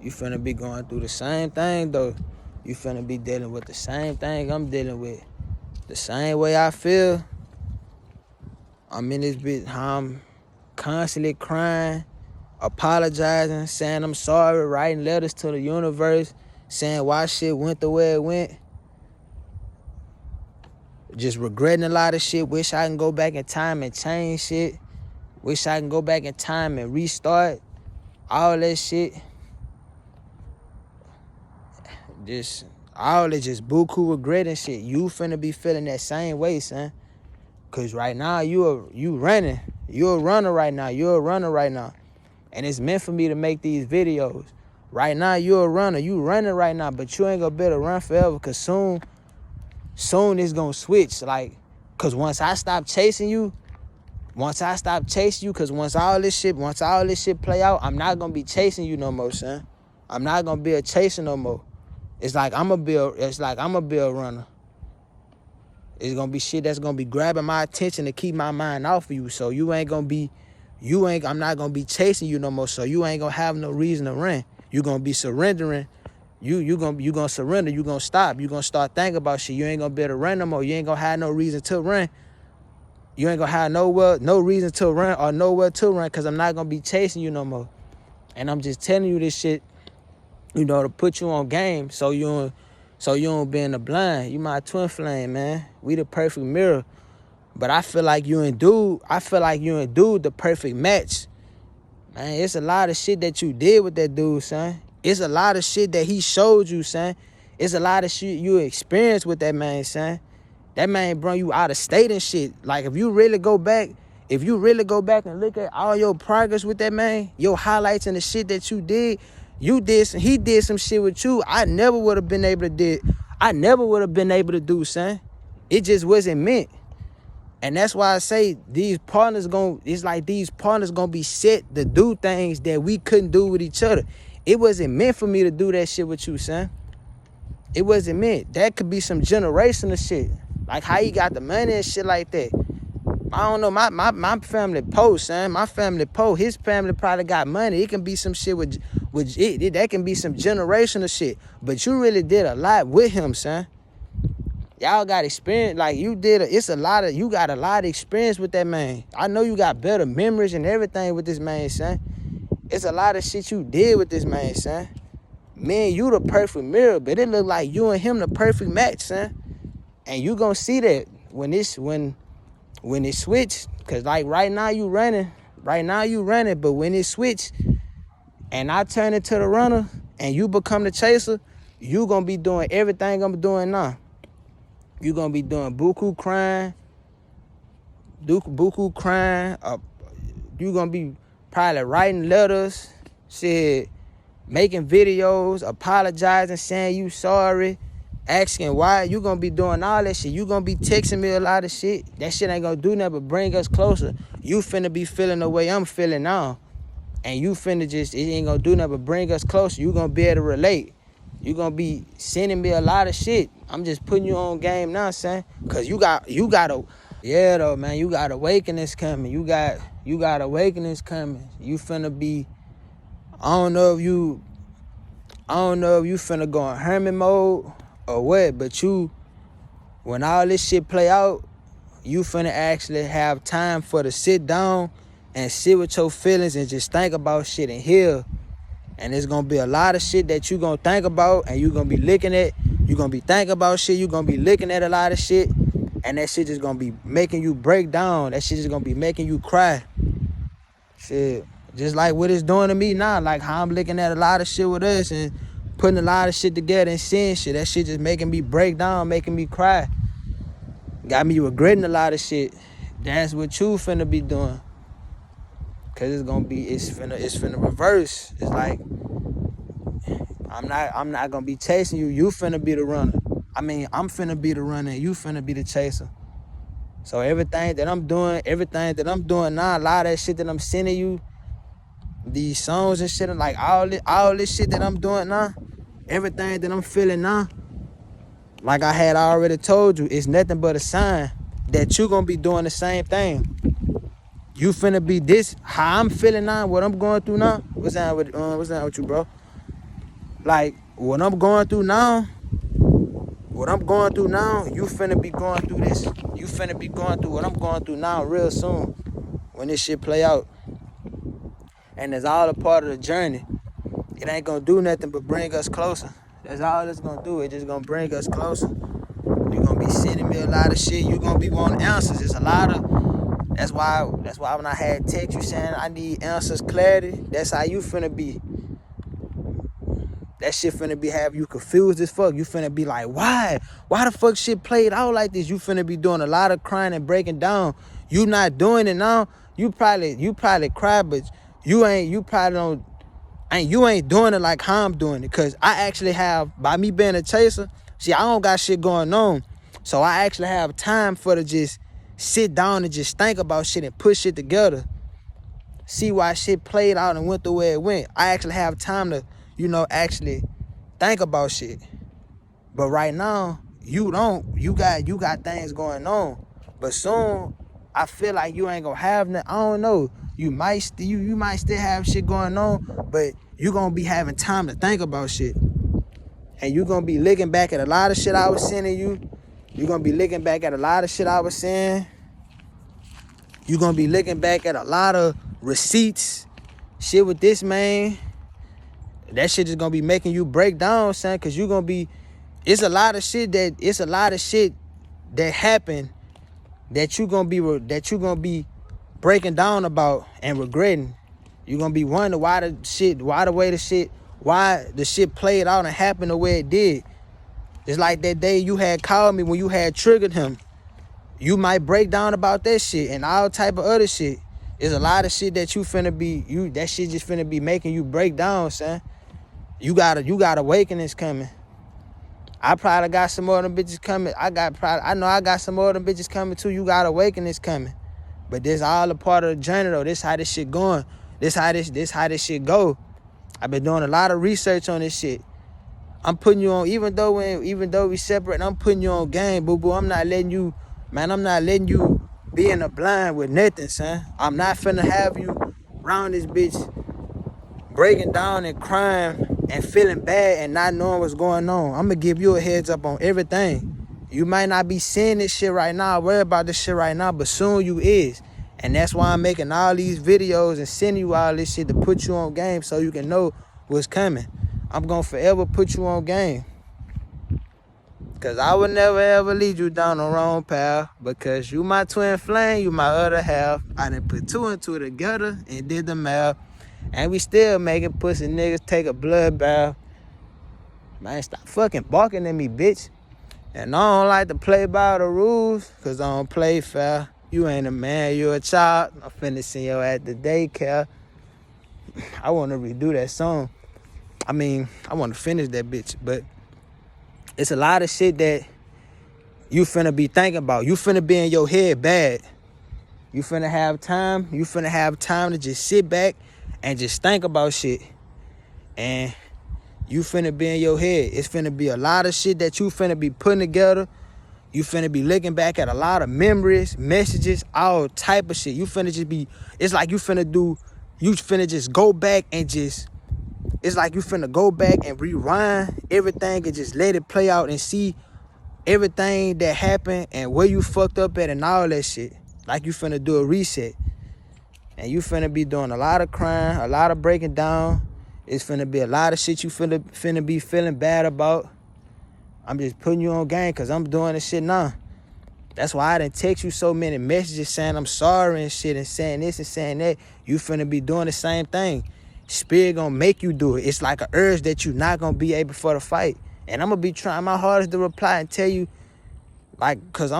You finna be going through the same thing, though. You finna be dealing with the same thing I'm dealing with. The same way I feel. I'm in this bitch, how I'm constantly crying, apologizing, saying I'm sorry, writing letters to the universe, saying why shit went the way it went. Just regretting a lot of shit. Wish I can go back in time and change shit. Wish I can go back in time and restart. All that shit. All that just buku regret and shit. You finna be feeling that same way, son. Cause right now you running. You a runner right now. You a runner right now. And it's meant for me to make these videos. Right now you a runner. You running right now, but you ain't gonna be able to run forever. Cause soon it's gonna switch. Like, cause once I stop chasing you, cause once all this shit play out, I'm not gonna be chasing you no more, son. I'm not gonna be a chaser no more. It's like I'm gonna be a runner. It's gonna be shit that's gonna be grabbing my attention to keep my mind off of you. So I'm not gonna be chasing you no more. So you ain't gonna have no reason to run. You gonna be surrendering. You gonna surrender. You gonna stop. You gonna start thinking about shit. You ain't gonna be able to run no more. You ain't gonna have no reason to run. You ain't gonna have no reason to run or nowhere to run, because I'm not gonna be chasing you no more. And I'm just telling you this shit, to put you on game so you don't be in the blind. You my twin flame, man. We the perfect mirror. But I feel like you and dude the perfect match. Man, it's a lot of shit that you did with that dude, son. It's a lot of shit that he showed you, son. It's a lot of shit you experienced with that man, son. That man brought you out of state and shit. Like, if you really go back and look at all your progress with that man, your highlights and the shit that you did, he did some shit with you I never would have been able to do, son. It just wasn't meant. And that's why I say these partners gonna be set to do things that we couldn't do with each other. It wasn't meant for me to do that shit with you, son. It wasn't meant. That could be some generational shit. Like how he got the money and shit like that. I don't know, my family poor, son. My family poor. His family probably got money. It can be some shit with it. That can be some generational shit. But you really did a lot with him, son. Y'all got experience. Like, you got a lot of experience with that man. I know you got better memories and everything with this man, son. It's a lot of shit you did with this man, son. Man, you the perfect mirror, but it look like you and him the perfect match, son. And you gonna see that when it switch. Cause like right now you running, but when it switch and I turn into the runner and you become the chaser, you gonna be doing everything I'm doing now. You gonna be doing buku crying. You gonna be probably writing letters, shit, making videos, apologizing, saying you sorry, asking why. You gonna be doing all that shit. You gonna be texting me a lot of shit. That shit ain't gonna do nothing but bring us closer. You finna be feeling the way I'm feeling now. And you finna it ain't gonna do nothing but bring us closer. You gonna be able to relate. You gonna be sending me a lot of shit. I'm just putting you on game now, son. Cause you got yeah though, man, you got awakenings coming. You got awakenings coming. You finna be, I don't know if you finna go in hermit mode or what, but when all this shit play out, you finna actually have time to sit down and sit with your feelings and just think about shit and heal. And there's gonna be a lot of shit that you gonna think about and you gonna be looking at. You gonna be thinking about shit. You gonna be looking at a lot of shit. And that shit is gonna be making you break down. That shit is gonna be making you cry. Shit. Just like what it's doing to me now. Like how I'm looking at a lot of shit with us and putting a lot of shit together and seeing shit. That shit just making me break down, making me cry. Got me regretting a lot of shit. That's what you finna be doing. Cause it's finna reverse. It's like I'm not gonna be chasing you. You finna be the runner. I mean, I'm finna be the runner and you finna be the chaser. So everything that I'm doing now, a lot of that shit that I'm sending you, these songs and shit, like all this shit that I'm doing now, everything that I'm feeling now, like I had already told you, it's nothing but a sign that you gonna be doing the same thing. You finna be this, how I'm feeling now, what I'm going through now. What's down with you, bro? Like, what I'm going through now, you finna be going through this. You finna be going through what I'm going through now real soon when this shit play out. And it's all a part of the journey. It ain't gonna do nothing but bring us closer. That's all it's gonna do. It's just gonna bring us closer. You gonna be sending me a lot of shit. You gonna be wanting answers. It's a lot of. That's why when I had text you saying I need answers, clarity. That's how you finna be. That shit finna be have you confused as fuck. You finna be like, why? Why the fuck shit played out like this? You finna be doing a lot of crying and breaking down. You not doing it now. You probably cry, but you ain't doing it like how I'm doing it. Cause I actually have, by me being a chaser, see, I don't got shit going on. So I actually have time for to just sit down and just think about shit and put shit together. See why shit played out and went the way it went. I actually have time to, actually think about shit. But right now, you don't. You got things going on. But soon, I feel like you ain't gonna have nothing. I don't know. You might still have shit going on, but you gonna be having time to think about shit. And you gonna be looking back at a lot of shit I was sending you. You gonna be looking back at a lot of shit I was saying. You gonna be looking back at a lot of receipts. Shit with this man. That shit just gonna be making you break down, son, cause you gonna be, it's a lot of shit that happened that you gonna be breaking down about and regretting. You gonna be wondering why the shit played out and happened the way it did. It's like that day you had called me when you had triggered him. You might break down about that shit and all type of other shit. There's a lot of shit that that shit just finna be making you break down, son. You got awakenings coming. I probably got some more of them bitches coming. I know I got some more of them bitches coming too. You got awakenings coming. But this all a part of the journey though. This how this shit going. This how this shit go. I've been doing a lot of research on this shit. I'm putting you on, even though we separate, I'm putting you on game, boo-boo. I'm not letting you be in the blind with nothing, son. I'm not finna have you around this bitch breaking down and crying and feeling bad and not knowing what's going on. I'm gonna give you a heads up on everything. You might not be seeing this shit right now, worry about this shit right now, but soon you is. And that's why I'm making all these videos and sending you all this shit to put you on game so you can know what's coming. I'm gonna forever put you on game. Cause I would never ever lead you down the wrong path. Because you my twin flame, you my other half. I done put two and two together and did the math. And we still making pussy niggas take a bloodbath. Man, stop fucking barking at me, bitch. And I don't like to play by the rules, cause I don't play fair. You ain't a man, you a child. I'm finna send you at the daycare. I wanna redo that song. I wanna finish that bitch, but it's a lot of shit that you finna be thinking about. You finna be in your head bad. You finna have time to just sit back and just think about shit. And you finna be in your head. It's finna be a lot of shit that you finna be putting together. You finna be looking back at a lot of memories, messages, all type of shit. You finna just be, it's like you finna just go back and just, it's like you finna go back and rewind everything and just let it play out and see everything that happened and where you fucked up at and all that shit. Like you finna do a reset. And you finna be doing a lot of crying, a lot of breaking down. It's finna be a lot of shit you finna be feeling bad about. I'm just putting you on game because I'm doing this shit now. That's why I didn't text you so many messages saying I'm sorry and shit and saying this and saying that. You finna be doing the same thing. Spirit gonna make you do it. It's like an urge that you not gonna be able for the fight. And I'm gonna be trying my hardest to reply and tell you, like, cause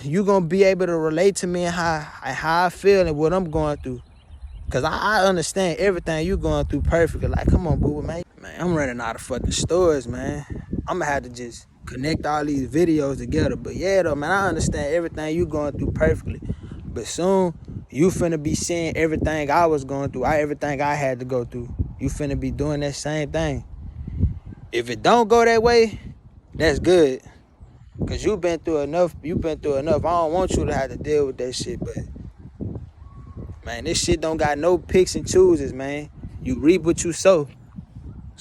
you gonna be able to relate to me and how I feel and what I'm going through. Cause I understand everything you going through perfectly. Like, come on, boo, man. Man, I'm running out of fucking stories, man. I'm gonna have to just connect all these videos together. But yeah, though, man, I understand everything you going through perfectly. But soon, you finna be seeing everything I was going through, everything I had to go through. You finna be doing that same thing. If it don't go that way, that's good. Cause you been through enough. I don't want you to have to deal with that shit, but man, this shit don't got no picks and chooses, man. You reap what you sow.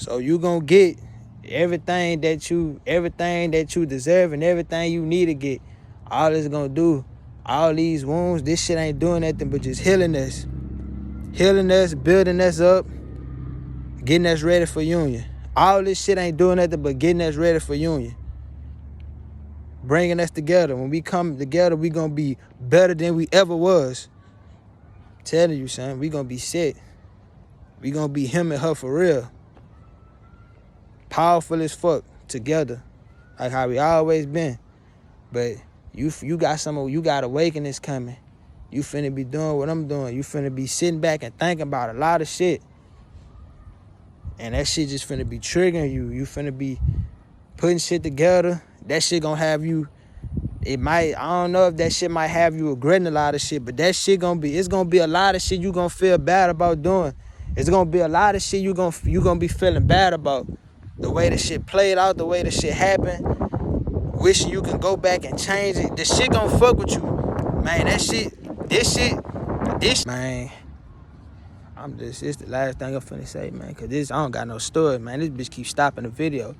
So you gonna get everything that you deserve and everything you need to get. All it's gonna do, all these wounds, this shit ain't doing nothing but just healing us, building us up, getting us ready for union. All this shit ain't doing nothing but getting us ready for union, bringing us together. When we come together, we gonna be better than we ever was. Telling you, son, we gonna be set. We gonna be him and her for real. Powerful as fuck together, like how we always been. But you got awakenings coming. You finna be doing what I'm doing. You finna be sitting back and thinking about a lot of shit. And that shit just finna be triggering you. You finna be putting shit together. That shit gonna have you, I don't know if that shit might have you regretting a lot of shit, but that shit it's gonna be a lot of shit you gonna feel bad about doing. It's gonna be a lot of shit you gonna be feeling bad about. The way the shit played out, the way the shit happened. Wishing you can go back and change it. The shit gonna fuck with you. Man, this shit, man. It's the last thing I'm finna say, man, cause I don't got no story, man. This bitch keep stopping the video.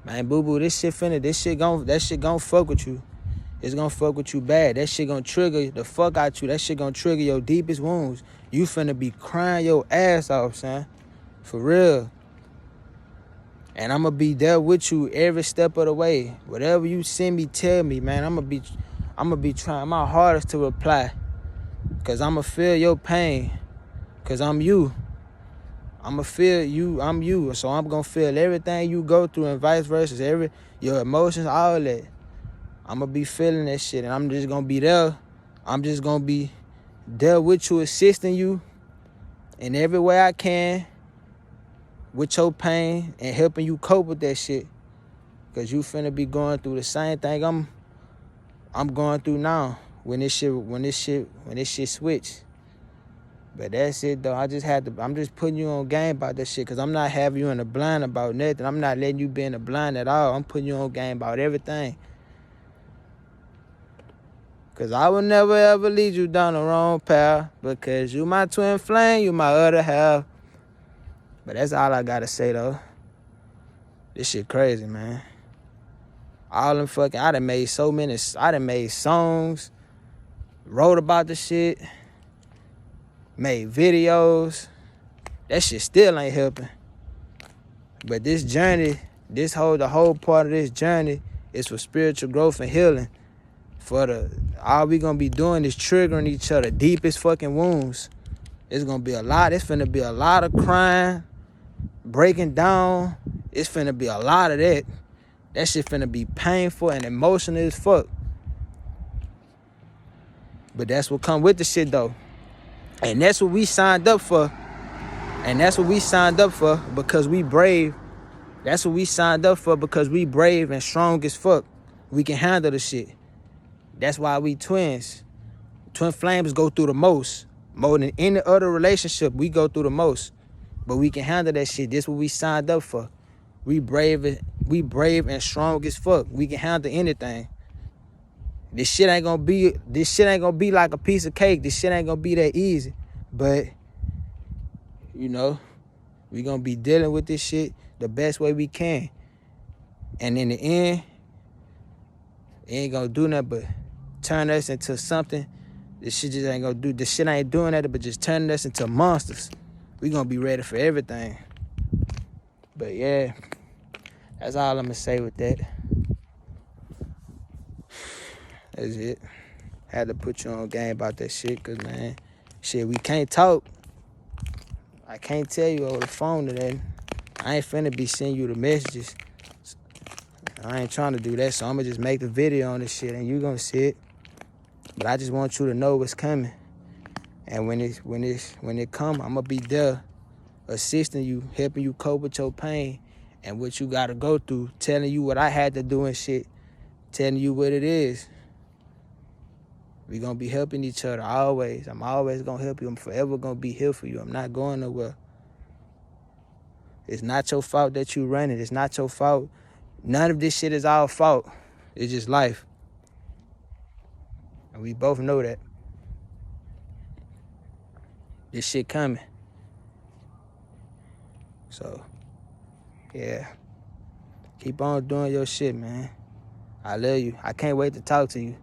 Man, boo-boo, that shit gonna fuck with you. It's gonna fuck with you bad. That shit gonna trigger the fuck out you. That shit gonna trigger your deepest wounds. You finna be crying your ass off, son. For real. And I'ma be there with you every step of the way. Whatever you send me, tell me, man. I'ma be trying my hardest to reply. Cause I'ma feel your pain. Cause I'm you. I'ma feel you, I'm you. So I'm gonna feel everything you go through and vice versa. Your emotions, all that. I'ma be feeling that shit, and I'm just gonna be there. I'm just gonna be there with you, assisting you in every way I can with your pain and helping you cope with that shit. Cause you finna be going through the same thing I'm going through now when this shit switch. But that's it though. I'm just putting you on game about that shit, cause I'm not having you in the blind about nothing. I'm not letting you be in the blind at all. I'm putting you on game about everything. Cause I will never ever lead you down the wrong path, because you my twin flame, you my other half. But that's all I gotta say though. This shit crazy, man. I done made songs, wrote about the shit, made videos. That shit still ain't helping. But this journey, the whole part of this journey is for spiritual growth and healing. All we gonna be doing is triggering each other deepest fucking wounds. It's finna be a lot of crying, breaking down. It's finna be a lot of that. That shit finna be painful and emotional as fuck. But that's what come with the shit though. And that's what we signed up for. Because we brave. That's what we signed up for, because we brave and strong as fuck. We can handle the shit. That's why we twins. Twin flames go through the most. More than any other relationship, we go through the most. But we can handle that shit. This is what we signed up for. We brave and strong as fuck. We can handle anything. This shit ain't gonna be like a piece of cake. This shit ain't gonna be that easy. But, you know, we gonna be dealing with this shit the best way we can. And in the end, it ain't gonna do nothing but turn us into something. This shit ain't doing that, but just turning us into monsters. We gonna be ready for everything. But yeah, that's all I'm gonna say with that. That's it. Had to put you on game about that shit, cause man, shit, we can't talk. I can't tell you over the phone today. I ain't finna be sending you the messages. I ain't trying to do that, so I'm gonna just make the video on this shit and you gonna see it. But I just want you to know what's coming. And when it come, I'm gonna be there, assisting you, helping you cope with your pain and what you gotta go through, telling you what I had to do and shit, telling you what it is. We gonna be helping each other always. I'm always gonna help you. I'm forever gonna be here for you. I'm not going nowhere. It's not your fault that you running. It's not your fault. None of this shit is our fault. It's just life. And we both know that. This shit coming. So, Yeah. Keep on doing your shit, man. I love you. I can't wait to talk to you.